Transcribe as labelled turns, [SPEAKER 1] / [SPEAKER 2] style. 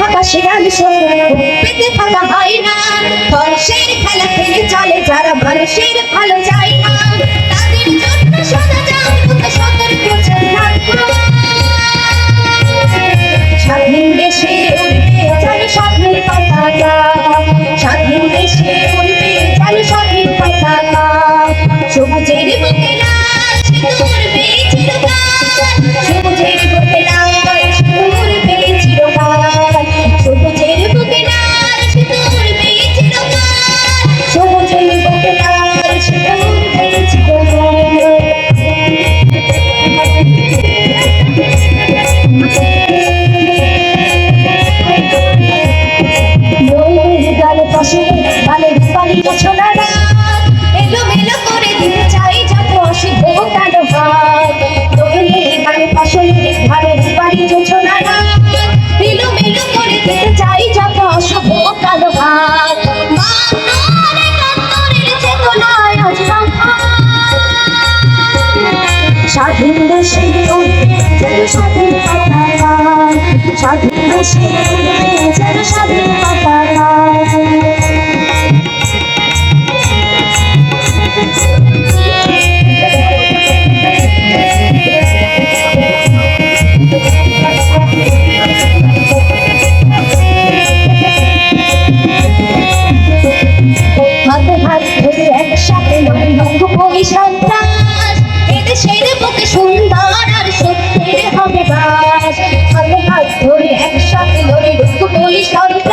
[SPEAKER 1] আকাশে গান পেতে থাকা হয় না। ধ্বংসের খেলা খেলে চলে যারা মানুষের ভালো চায় না, তাদের জন্য সদা জাগ্রত সতর্ক থাকবো। স্বাধীন দেশে উড়বে যেন স্বাধীন পতাকা, স্বাধীন দেশে উড়বে যেন স্বাধীন পতাকা। সবুজের বুকে লাল সিঁদুর উড়বে চিরকাল, সবুজের বুকে লাল সিঁদুর উড়বে চিরকাল, সবুজের বুকে লাল সিঁদুর উড়বে চিরকাল, সবুজের বুকে লাল সিঁদুর উড়বে চিরকাল। বালের বাড়ি ছোলা এলো মেলো করে দিতে চাই যত অসিদ্ধ কালো ভাত। দোয়েলের গানে ফসলের ঘরের বাড়ি ছোলা এলো মেলো করে দিতে চাই যত অশুভ কালো ভাত। স্বাধীন দেশে যেন স্বাধীন পতাকা, স্বাধীন দেশে যেন স্বাধীন পতাকা। হাতে হাত ধরে একসাথে লঙ্ঘ করি সন্ত্রাস, এদেশের বুকে সুন্দর আর সত্যের হবে বাস। হাতে হাত ধরে একসাথে লড়ে লঙ্ঘ করি সন্ত্রাস।